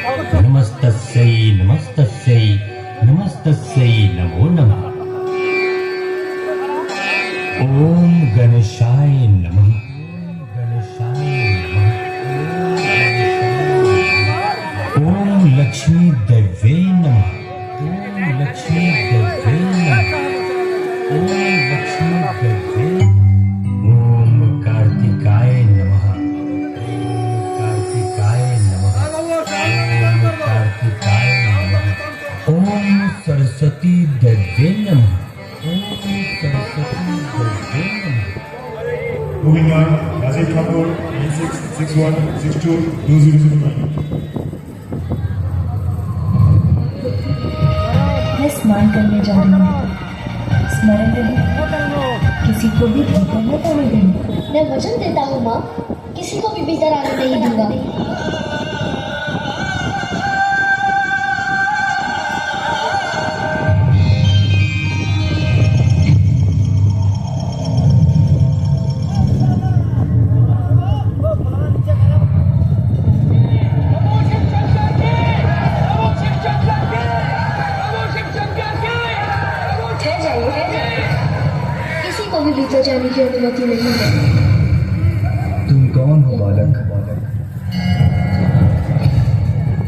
नमस्तस्यै नमस्तस्यै नमस्तस्यै नमो नमः। ओम गणेशाय नमः। गणेशाय नमः। ओम लक्ष्मी देवे नमः। ओम लक्ष्मी देवे नमः। ओम लक्ष्मी देवे। ओम कार्तिकाय नमः। कार्तिकाय नमः। ओम कार्तिकाय नमः। ओम सरस्वती देवे नमः। ओम सरस्वती देवे नमः। Moving on, Rajiv Thakur, 8661622009. मैं स्नान करने जा रही हूँ। स्मरण रहे, किसी को भी भीतर न आने देना। मैं वचन देता हूँ माँ, किसी को भी भीतर आने नहीं दूंगा। किसी को भी भीतर जाने की अनुमति नहीं है। तुम कौन हो बालक?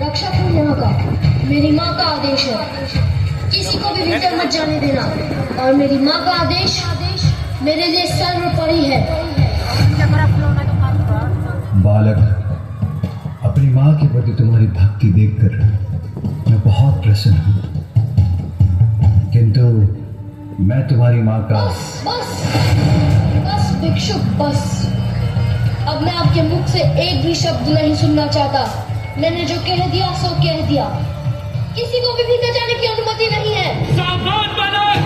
रक्षक हूँ यहाँ का। मेरी माँ का आदेश है, किसी को भी भीतर मत जाने देना। और मेरी माँ का आदेश मेरे लिए सर्वोपरि है। बालक, अपनी माँ के प्रति तुम्हारी भक्ति देखकर मैं बहुत प्रसन्न हूँ, किंतु मैं तुम्हारी माँ का बस बस बस भिक्षुक, बस। अब मैं आपके मुख से एक भी शब्द नहीं सुनना चाहता। मैंने जो कह दिया सो कह दिया। किसी को भी भीतर जाने की अनुमति नहीं है। सावधान बालक,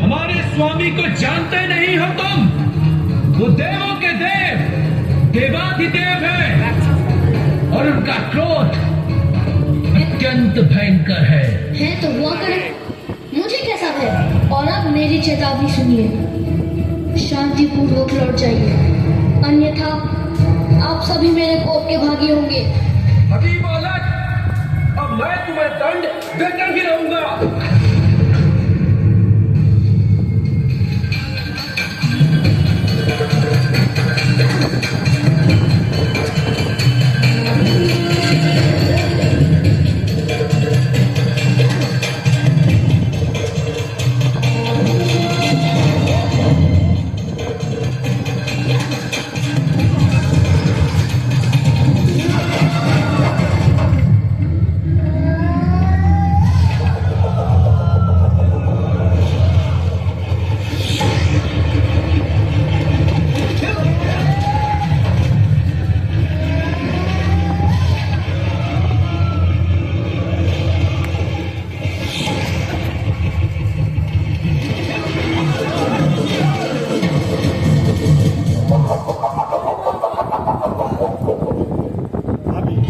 हमारे स्वामी को जानते नहीं हो तुम। वो देवों के देव, देवाधिदेव है और उनका क्रोध अत्यंत भयंकर है। तो हुआ करे, मुझे कैसा है। और अब मेरी चेतावनी सुनिए, शांतिपूर्वक लौट जाइए, अन्यथा आप सभी मेरे कोप के भागी होंगे। अभी बालक, अब मैं तुम्हें दंड देकर ही रहूंगा।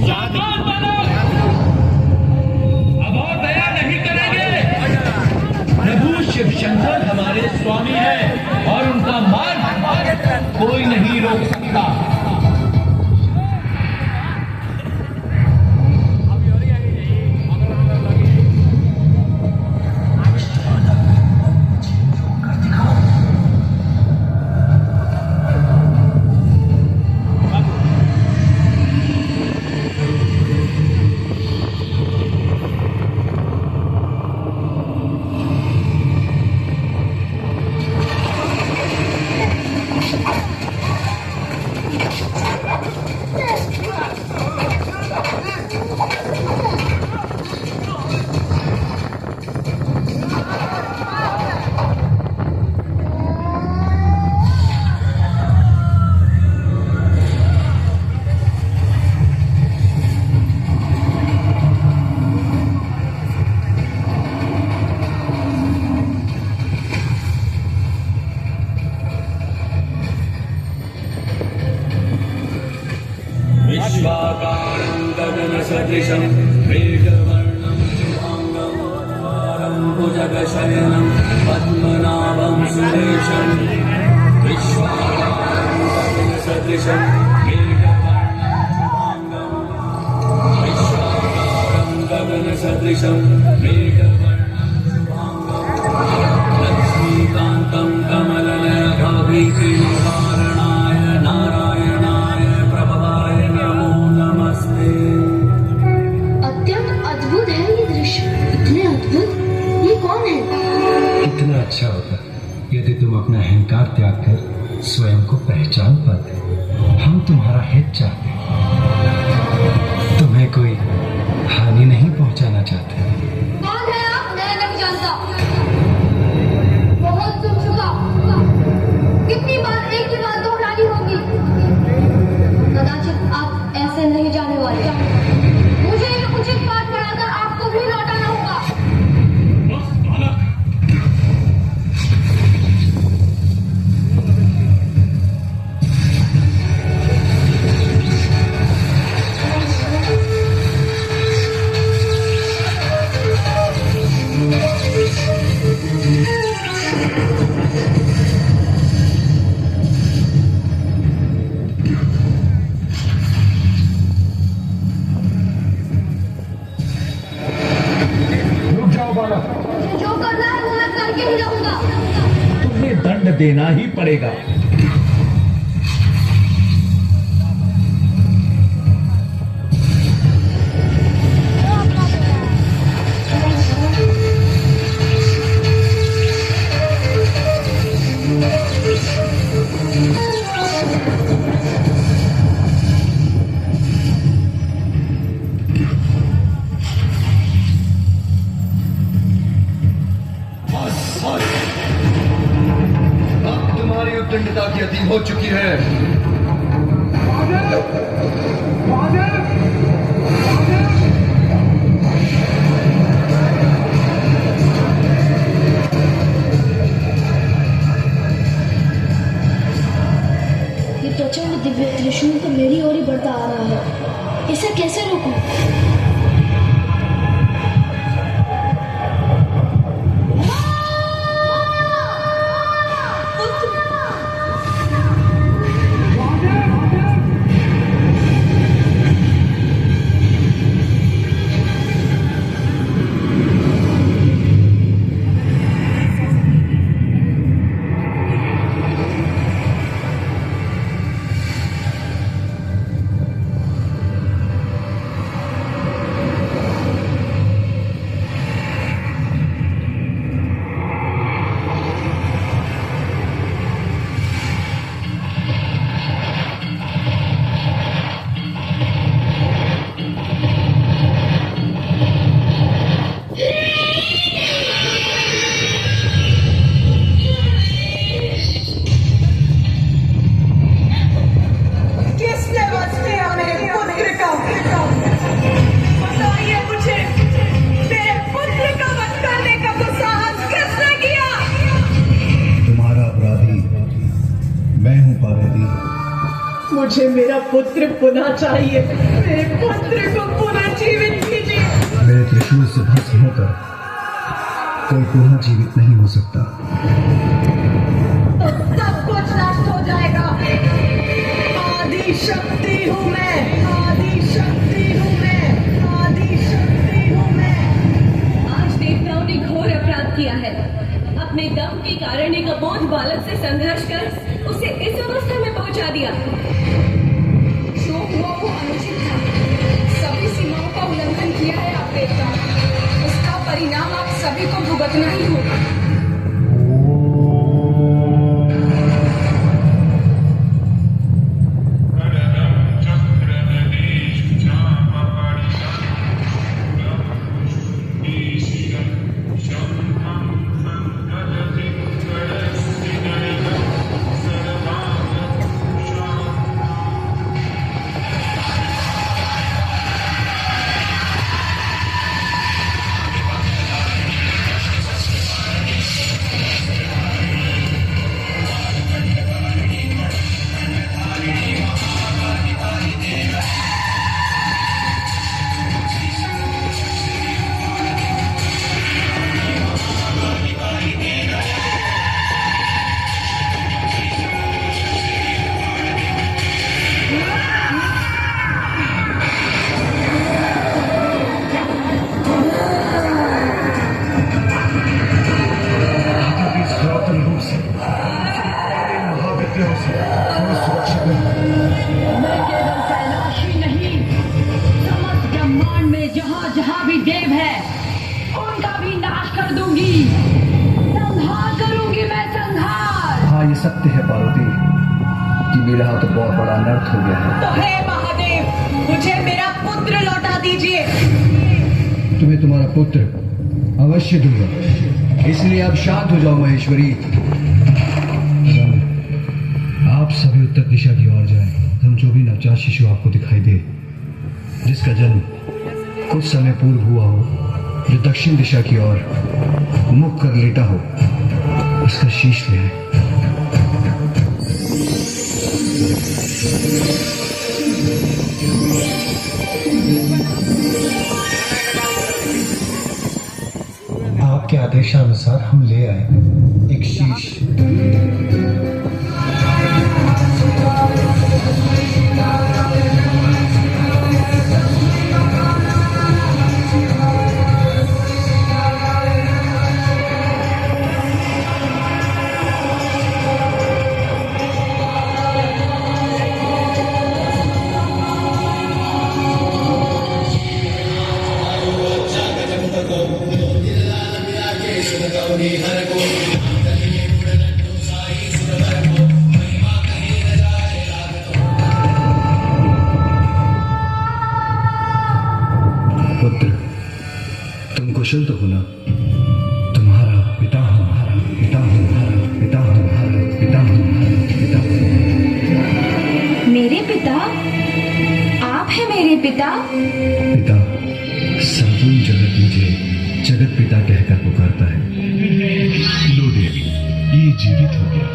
सावधान बालक, अब और दया नहीं करेंगे। प्रभु शिव शंकर हमारे स्वामी है और उनका मार्ग कोई नहीं रोक सकता। विश्वाकारं गगनसदृशं मेघवर्णं शुभाङ्गं भुजगशयनं पद्मनाभं सुरेशं विश्वाकारं गगनसदृशं मेघवर्णं शुभाङ्गं गगनसदृशं मेघवर्णं शुभाङ्गं लक्ष्मीकान्तं कमलनयनाय नारायणाय प्रभवाय नमो नमस्ते। अत्यंत अद्भुत है ये दृश्य। इतने अद्भुत, ये कौन है? कितना अच्छा होता यदि तुम अपना अहंकार त्याग कर स्वयं को पहचान पाते। हम तुम्हारा हित चाहते हैं, तुम्हें कोई हानि नहीं पहुंचाना चाहते। कौन है आप? मैं नहीं जानता। बहुत दुख चुका। कितनी बार एक ही बात दोहरानी होगी? कदाचित आप ऐसे नहीं जाने वाले। मुझे ये उचित बात पढ़ाकर आपको भी लौटाना होगा। मुझे जो करना है वो मैं करके ही रहूंगा। तुम्हें दंड देना ही पड़ेगा। अब तुम्हारी उद्दंडता की अधीन हो चुकी है। ये प्रचंड दिव्य त्रिशूल तो मेरी ओर ही बढ़ता आ रहा है। इसे कैसे रोकूं? मुझे मेरा पुत्र पुनः चाहिए। मेरे पुत्र को पुनः जीवित कीजिए। मेरे त्रिशूल से भस्म होकर कोई पुनः जीवित नहीं हो सकता। तो सब कुछ नष्ट हो जाएगा। आदि शक्ति हूँ मैं, आदि शक्ति हूँ मैं, आदि शक्ति हूँ मैं। आज देवताओं ने घोर अपराध किया है। अपने दम के कारण एक अबोध बालक से संघर्ष कर उसे इस अवस्था में पहुंचा दिया। जो हुआ वो अनुचित था। सभी सीमाओं का उल्लंघन किया है आप देवताओं। उसका परिणाम आप सभी को भुगतना ही होगा। दूंगी, संहार करूंगी मैं, संहार। हाँ, ये सत्य है पार्वती कि मेरा हाथ तो बहुत बड़ा अनर्थ हो गया है। तो हे महादेव, मुझे मेरा पुत्र लौटा दीजिए। तुम्हें तुम्हारा पुत्र अवश्य दूंगा, इसलिए अब शांत हो जाओ महेश्वरी। आप सभी उत्तर दिशा की ओर जाएं। हम जो भी नवजात शिशु आपको दिखाई दे, जिसका जन्म कुछ समय पूर्व हुआ हो, जो दक्षिण दिशा की ओर मुख कर लेटा हो, उसका शीश ले आए। आपके आदेशानुसार हम ले आए एक शीश। पुत्र, तुम कुशल तो हो ना? तुम्हारा पिता हमारा पिता हमारा पिता हमारा पिता हमारा पिता। मेरे पिता? आप हैं मेरे पिता? पिता, संपूर्ण जगत मुझे जगत पिता कहकर पुकारता है। लो देवी, ये जीवित हो गया।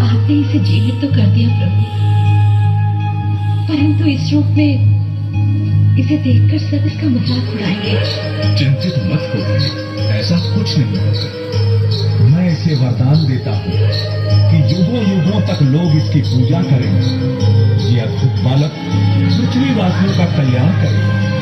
आपने इसे जीवित तो कर दिया प्रभु, परंतु इस रूप में इसे देखकर सब इसका मजाक उड़ाएंगे। चिंतित मत हो, ऐसा कुछ नहीं होगा। मैं इसे वरदान देता हूँ कि युगों युगों तक लोग इसकी पूजा करेंगे। ये अद्भुत बालक पृथ्वीवासियों का कल्याण करेगा।